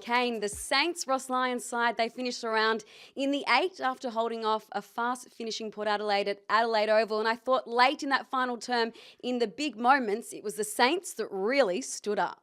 Kane, the Saints Ross Lions side, they finished around in the 8 after holding off a fast finishing Port Adelaide at Adelaide Oval. And I thought late in that final term, in the big moments, it was the Saints that really stood up.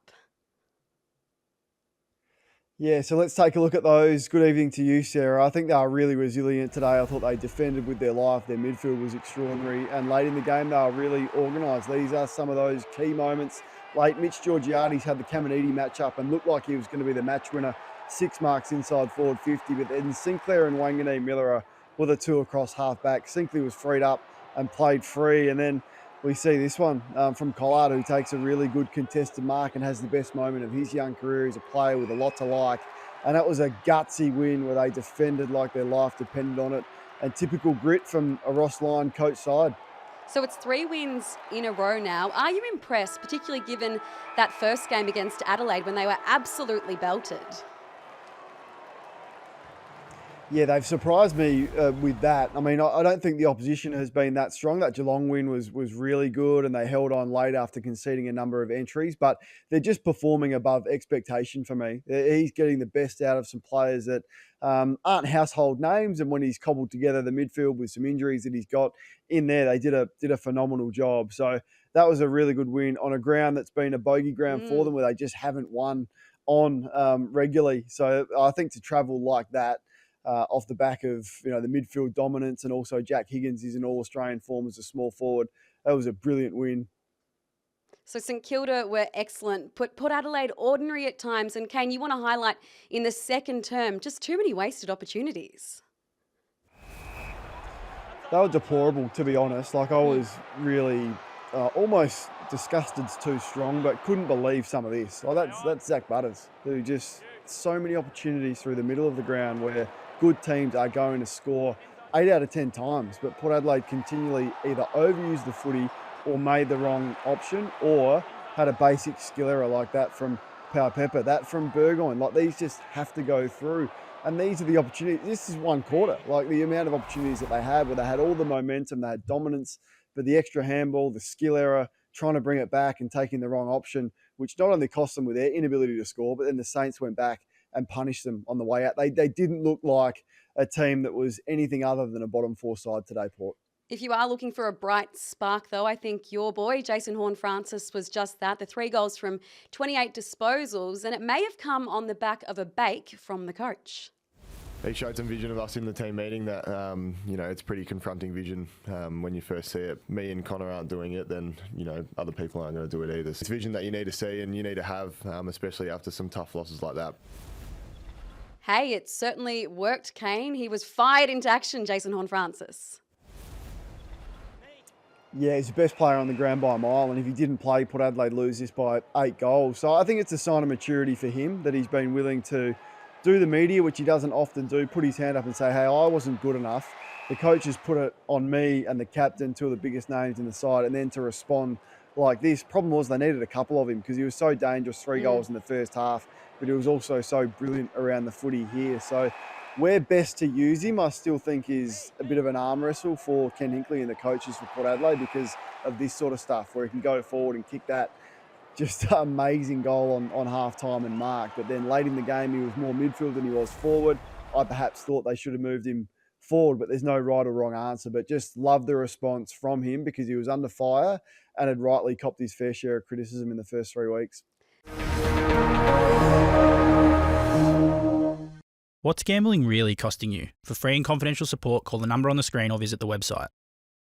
Yeah, so let's take a look at those. Good evening to you, Sarah. I think they were really resilient today. I thought they defended with their life. Their midfield was extraordinary. And late in the game, they were really organised. These are some of those key moments. Late, Mitch Georgiades had the Caminiti match-up and looked like he was going to be the match winner. 6 marks inside forward 50. But then Sinclair and Wangani Miller were the two across half-back. Sinclair was freed up and played free. And then we see this one from Collard, who takes a really good contested mark and has the best moment of his young career. He's a player with a lot to like. And that was a gutsy win where they defended like their life depended on it. And typical grit from a Ross Lyon coach side. So it's 3 wins in a row now. Are you impressed, particularly given that first game against Adelaide when they were absolutely belted? Yeah, they've surprised me with that. I mean, I don't think the opposition has been that strong. That Geelong win was really good, and they held on late after conceding a number of entries. But they're just performing above expectation for me. He's getting the best out of some players that aren't household names. And when he's cobbled together the midfield with some injuries that he's got in there, they did a phenomenal job. So that was a really good win on a ground that's been a bogey ground for them, where they just haven't won on regularly. So I think to travel like that, off the back of the midfield dominance, and also Jack Higgins is in all-Australian form as a small forward. That was a brilliant win. So St Kilda were excellent, Port Adelaide ordinary at times. And Kane, you want to highlight in the second term, just too many wasted opportunities. They were deplorable, to be honest. Like, I was really almost disgusted's too strong, but couldn't believe some of this. Like, that's Zach Butters, who just so many opportunities through the middle of the ground where good teams are going to score 8 out of 10 times, but Port Adelaide continually either overused the footy or made the wrong option, or had a basic skill error like that from Power Pepper, that from Burgoyne. Like, these just have to go through. And these are the opportunities. This is one quarter. Like, the amount of opportunities that they had, where they had all the momentum, they had dominance, but the extra handball, the skill error, trying to bring it back and taking the wrong option, which not only cost them with their inability to score, but then the Saints went back and punished them on the way out. They didn't look like a team that was anything other than a bottom 4 side today, Port. If you are looking for a bright spark, though, I think your boy, Jason Horne-Francis, was just that. The 3 goals from 28 disposals, and it may have come on the back of a bake from the coach. He showed some vision of us in the team meeting that, it's pretty confronting vision when you first see it. Me and Connor aren't doing it, then, other people aren't going to do it either. It's vision that you need to see and you need to have, especially after some tough losses like that. Hey, it certainly worked, Kane. He was fired into action, Jason Horne-Francis. Yeah, he's the best player on the ground by a mile, and if he didn't play, Port Adelaide lose this by 8 goals. So I think it's a sign of maturity for him that he's been willing to do the media, which he doesn't often do, put his hand up and say, hey, I wasn't good enough. The coaches put it on me and the captain, 2 of the biggest names in the side, and then to respond like this. Problem was they needed a couple of him because he was so dangerous, 3 goals in the first half, but he was also so brilliant around the footy here. So where best to use him, I still think, is a bit of an arm wrestle for Ken Hinkley and the coaches for Port Adelaide because of this sort of stuff where he can go forward and kick that just amazing goal on half-time and mark. But then late in the game, he was more midfield than he was forward. I perhaps thought they should have moved him forward, but there's no right or wrong answer. But just love the response from him because he was under fire and had rightly copped his fair share of criticism in the first 3 weeks. What's gambling really costing you? For free and confidential support, call the number on the screen or visit the website.